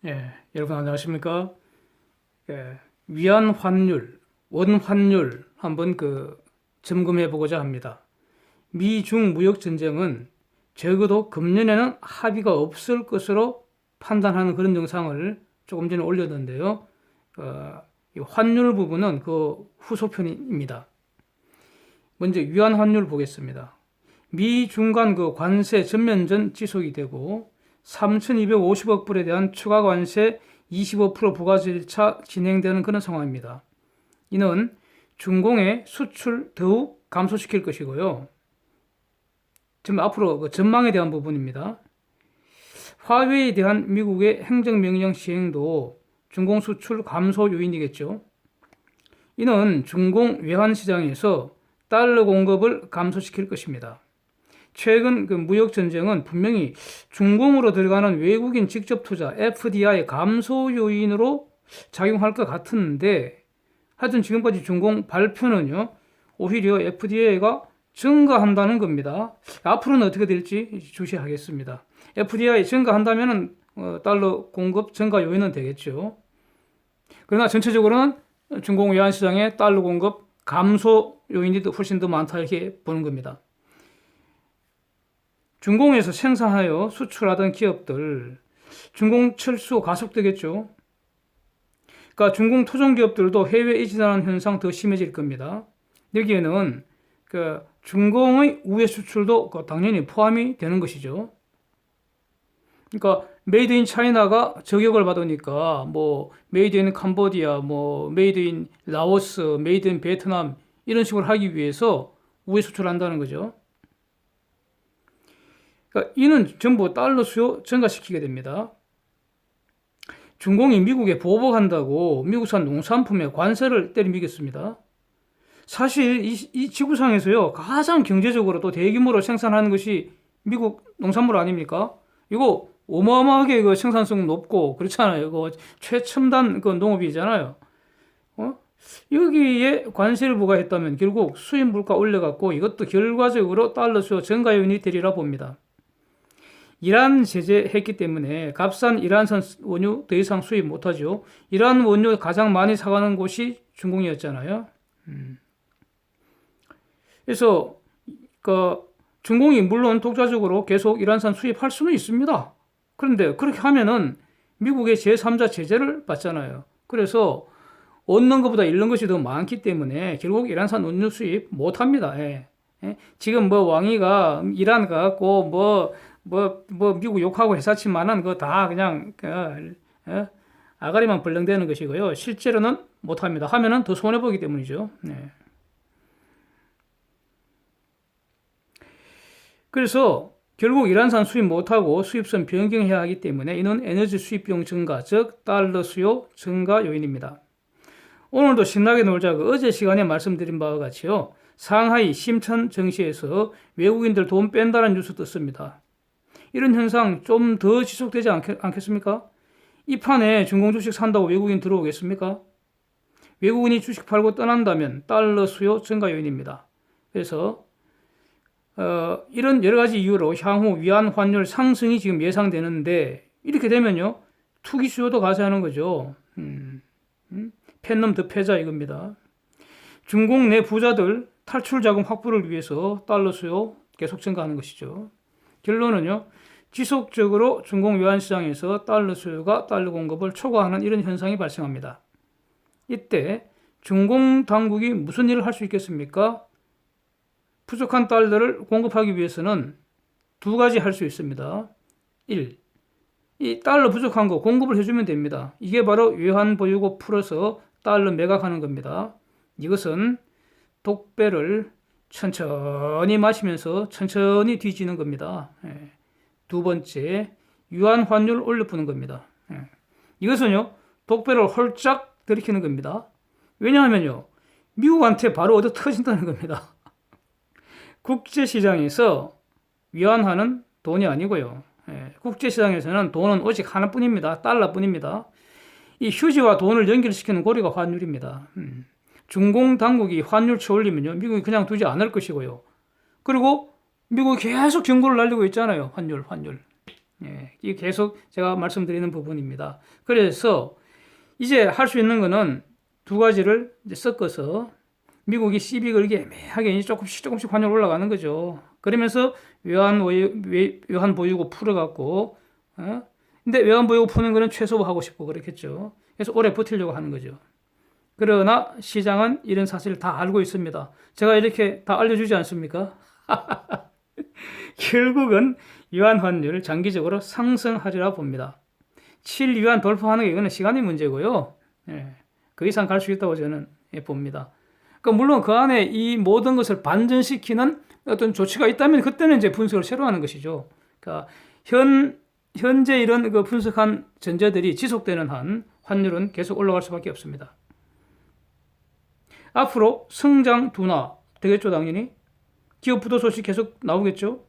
여러분 안녕하십니까? 위안 환율, 원 환율 한번 점검해 보고자 합니다. 미중 무역 전쟁은 적어도 금년에는 합의가 없을 것으로 판단하는 그런 영상을 조금 전에 올렸는데요. 이 환율 부분은 그 후속편입니다. 먼저 위안 환율 보겠습니다. 미중 간 관세 전면전 지속이 되고 3,250억 불에 대한 추가 관세 25% 부과 절차 진행되는 그런 상황입니다. 이는 중공의 수출 더욱 감소시킬 것이고요. 지금 앞으로 전망에 대한 부분입니다. 화웨이에 대한 미국의 행정명령 시행도 중공 수출 감소 요인이겠죠. 이는 중공 외환시장에서 달러 공급을 감소시킬 것입니다. 최근 무역 전쟁은 분명히 중공으로 들어가는 외국인 직접 투자 FDI 감소 요인으로 작용할 것 같은데, 하여튼 지금까지 중공 발표는요, 오히려 FDI가 증가한다는 겁니다. 앞으로는 어떻게 될지 주시하겠습니다. FDI 증가한다면 달러 공급 증가 요인은 되겠죠. 그러나 전체적으로는 중공 외환시장의 달러 공급 감소 요인이 훨씬 더 많다 이렇게 보는 겁니다. 중공에서 생산하여 수출하던 기업들, 중공 철수 가속되겠죠. 그러니까 중공 토종 기업들도 해외 이전하는 현상 더 심해질 겁니다. 여기에는 중공의 우회 수출도 당연히 포함이 되는 것이죠. 그러니까 메이드 인 차이나가 저격을 받으니까 메이드 인 캄보디아, 메이드 인 라오스, 메이드 인 베트남 이런 식으로 하기 위해서 우회 수출한다는 거죠. 그러니까 이는 전부 달러 수요 증가시키게 됩니다. 중공이 미국에 보복한다고 미국산 농산품에 관세를 때려미겠습니다. 사실 이 지구상에서요, 가장 경제적으로 또 대규모로 생산하는 것이 미국 농산물 아닙니까? 이거 어마어마하게 생산성 높고 그렇잖아요. 최첨단 농업이잖아요. 여기에 관세를 부과했다면 결국 수입 물가 올려갖고 이것도 결과적으로 달러 수요 증가 요인이 되리라 봅니다. 이란 제재했기 때문에 값싼 이란산 원유 더 이상 수입 못하죠. 이란 원유 가장 많이 사가는 곳이 중공이었잖아요. 그래서 중공이 물론 독자적으로 계속 이란산 수입할 수는 있습니다. 그런데 그렇게 하면은 미국의 제3자 제재를 받잖아요. 그래서 얻는 것보다 잃는 것이 더 많기 때문에 결국 이란산 원유 수입 못합니다. 지금 왕이가 이란 가갖고 미국 욕하고 회사치만은 그거 다 그냥 아가리만 벌렁대는 것이고요. 실제로는 못합니다. 하면은 더 손해보기 때문이죠. 그래서 결국 이란산 수입 못하고 수입선 변경해야 하기 때문에 이는 에너지 수입 비용 증가, 즉 달러 수요 증가 요인입니다. 오늘도 신나게 놀자 어제 시간에 말씀드린 바와 같이요, 상하이 심천 증시에서 외국인들 돈 뺀다는 뉴스 떴습니다. 이런 현상 좀 더 지속되지 않겠습니까? 이 판에 중공 주식 산다고 외국인 들어오겠습니까? 외국인이 주식 팔고 떠난다면 달러 수요 증가 요인입니다. 그래서 이런 여러 가지 이유로 향후 위안 환율 상승이 지금 예상되는데, 이렇게 되면요, 투기 수요도 가세하는 거죠. 팬놈 더 패자 이겁니다. 중공 내 부자들 탈출 자금 확보를 위해서 달러 수요 계속 증가하는 것이죠. 결론은요, 지속적으로 중공 외환시장에서 달러 수요가 달러 공급을 초과하는 이런 현상이 발생합니다. 이때 중공 당국이 무슨 일을 할 수 있겠습니까? 부족한 달러를 공급하기 위해서는 두 가지 할 수 있습니다. 1. 이 달러 부족한 거 공급을 해주면 됩니다. 이게 바로 외환 보유고 풀어서 달러 매각하는 겁니다. 이것은 독배를 천천히 마시면서 천천히 뒤지는 겁니다. 두 번째, 유한 환율을 올려푸는 겁니다. 이것은요, 독배를 홀짝 들이키는 겁니다. 왜냐하면요, 미국한테 바로 얻어 터진다는 겁니다. 국제시장에서 위안화는 돈이 아니고요, 국제시장에서는 돈은 오직 하나뿐입니다. 달러뿐입니다. 이 휴지와 돈을 연결시키는 고리가 환율입니다. 중공 당국이 환율치 올리면요, 미국이 그냥 두지 않을 것이고요. 그리고 미국이 계속 경고를 날리고 있잖아요. 환율. 예, 이게 계속 제가 말씀드리는 부분입니다. 그래서 이제 할 수 있는 거는 두 가지를 이제 섞어서 미국이 시비 걸기 애매하게 조금씩 환율 올라가는 거죠. 그러면서 외환 보유고 풀어갖고, 근데 외환 보유고 푸는 거는 최소화 하고 싶고 그렇겠죠. 그래서 오래 버티려고 하는 거죠. 그러나 시장은 이런 사실을 다 알고 있습니다. 제가 이렇게 다 알려주지 않습니까? 결국은 위안 환율 장기적으로 상승하리라 봅니다. 7위안 돌파하는 게 이거는 시간의 문제고요. 예, 그 이상 갈 수 있다고 저는 봅니다. 그러니까 물론 그 안에 이 모든 것을 반전시키는 어떤 조치가 있다면 그때는 이제 분석을 새로 하는 것이죠. 그러니까 현재 이런 그 분석한 전제들이 지속되는 한 환율은 계속 올라갈 수밖에 없습니다. 앞으로 성장 둔화 되겠죠, 당연히. 기업 부도 소식 계속 나오겠죠.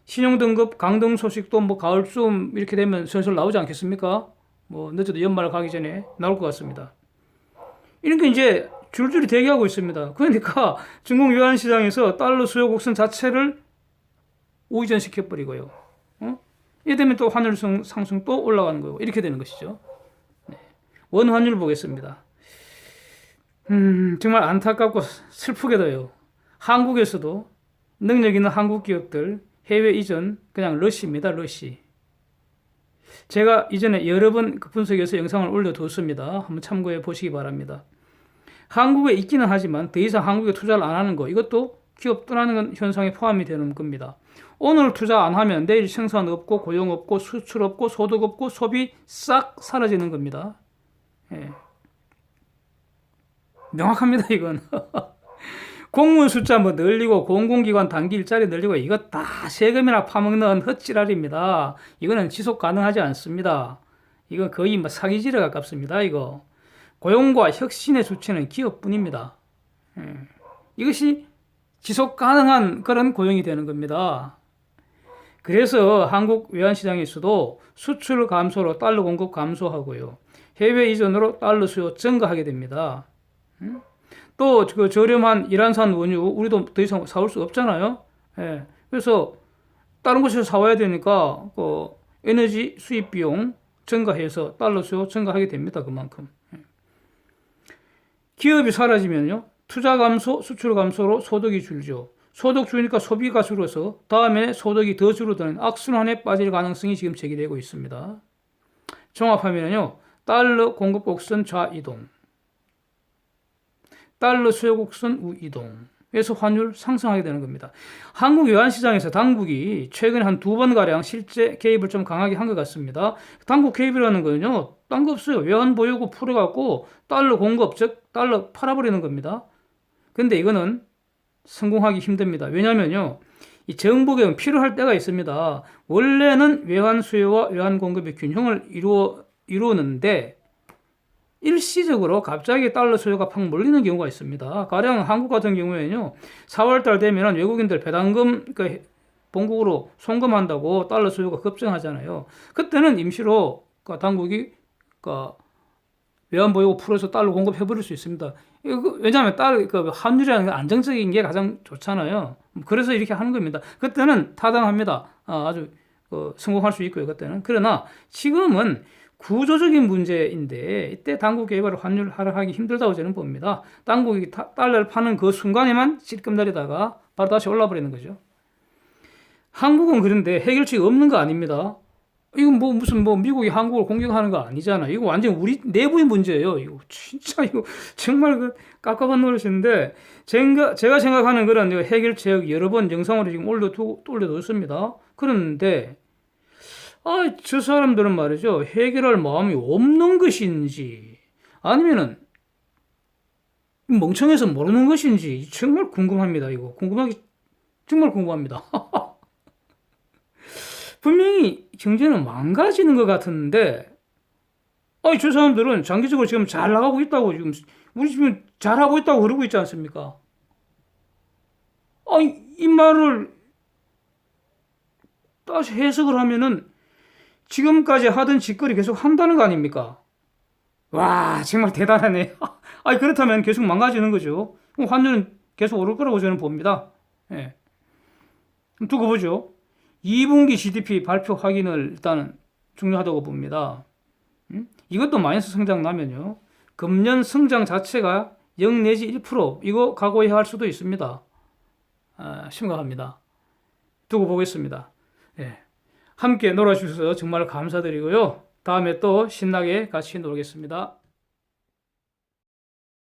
신용등급 강등 소식도 뭐 가을쯤 이렇게 되면 슬슬 나오지 않겠습니까? 뭐 늦어도 연말 가기 전에 나올 것 같습니다. 이런 게 이제 줄줄이 대기하고 있습니다. 그러니까 중국 유한 시장에서 달러 수요 곡선 자체를 우회전시켜버리고요. 이래 되면 또 환율 상승 또 올라가는 거고 이렇게 되는 것이죠. 네. 원 환율 보겠습니다. 정말 안타깝고 슬프게도요. 한국에서도 능력 있는 한국 기업들 해외 이전 그냥 러시입니다. 러시. 제가 이전에 여러 번 그 분석해서 영상을 올려뒀습니다. 한번 참고해 보시기 바랍니다. 한국에 있기는 하지만 더 이상 한국에 투자를 안 하는 거 이것도 기업 떠나는 현상에 포함이 되는 겁니다. 오늘 투자 안 하면 내일 생산 없고 고용 없고 수출 없고 소득 없고 소비 싹 사라지는 겁니다. 예. 명확합니다 이건. 공무원 숫자 뭐 늘리고 공공기관 단기 일자리 늘리고 이거 다 세금이나 파먹는 헛지랄입니다. 이거는 지속 가능하지 않습니다. 이건 거의 뭐 사기질에 가깝습니다. 이거 고용과 혁신의 주체는 기업뿐입니다. 이것이 지속 가능한 그런 고용이 되는 겁니다. 그래서 한국 외환시장에서도 수출 감소로 달러 공급 감소하고요. 해외 이전으로 달러 수요 증가하게 됩니다. 또 그 저렴한 이란산 원유 우리도 더 이상 사올 수 없잖아요. 예. 그래서 다른 곳에서 사와야 되니까 그 에너지 수입 비용 증가해서 달러 수요 증가하게 됩니다. 그만큼. 예. 기업이 사라지면요. 투자 감소, 수출 감소로 소득이 줄죠. 소득 줄니까 소비가 줄어서 다음에 소득이 더 줄어드는 악순환에 빠질 가능성이 지금 제기되고 있습니다. 종합하면요. 달러 공급 곡선 좌이동. 달러 수요 곡선 우이동. 그래서 환율 상승하게 되는 겁니다. 한국 외환시장에서 당국이 최근에 한 2번가량 실제 개입을 좀 강하게 한 것 같습니다. 당국 개입이라는 거는요. 딴 거 없어요. 외환 보유고 풀어갖고 달러 공급, 즉 달러 팔아버리는 겁니다. 근데 이거는 성공하기 힘듭니다. 왜냐면요. 이 정부 개혁은 필요할 때가 있습니다. 원래는 외환 수요와 외환 공급의 균형을 이루는데 일시적으로 갑자기 달러 수요가 팍 몰리는 경우가 있습니다. 가령 한국 같은 경우에는요, 4월달 되면 외국인들 배당금 본국으로 송금한다고 달러 수요가 급증하잖아요. 그때는 임시로 당국이 외환 보유고 풀어서 달러 공급해버릴 수 있습니다. 왜냐하면 환율이라는 게 안정적인 게 가장 좋잖아요. 그래서 이렇게 하는 겁니다. 그때는 타당합니다. 아주 성공할 수 있고요. 그때는. 그러나 지금은 구조적인 문제인데 이때 당국 개입으로 환율 하락하기 힘들다고 저는 봅니다. 당국이 달러를 파는 그 순간에만 찔끔 내리다가 바로 다시 올라버리는 거죠. 한국은 그런데 해결책이 없는 거 아닙니다. 이건 무슨 미국이 한국을 공격하는 거 아니잖아. 이거 완전 우리 내부의 문제예요. 이거 진짜 이거 정말 깝깝한 노릇인데 제가 생각하는 그런 해결책 여러 번 영상으로 지금 올려뒀습니다. 그런데 저 사람들은 말이죠. 해결할 마음이 없는 것인지 아니면은 멍청해서 모르는 것인지 정말 궁금합니다. 이거 정말 궁금합니다. 분명히 경제는 망가지는 것 같은데 저 사람들은 장기적으로 지금 잘 나가고 있다고 우리 지금 잘하고 있다고 그러고 있지 않습니까? 이 말을 다시 해석을 하면은 지금까지 하던 짓거리 계속 한다는 거 아닙니까? 와, 정말 대단하네. 그렇다면 계속 망가지는 거죠. 환율은 계속 오를 거라고 저는 봅니다. 예. 두고 보죠. 2분기 GDP 발표 확인을 일단 중요하다고 봅니다. 이것도 마이너스 성장 나면요. 금년 성장 자체가 0 내지 1% 이거 각오해야 할 수도 있습니다. 심각합니다. 두고 보겠습니다. 예. 함께 놀아주셔서 정말 감사드리고요. 다음에 또 신나게 같이 놀겠습니다.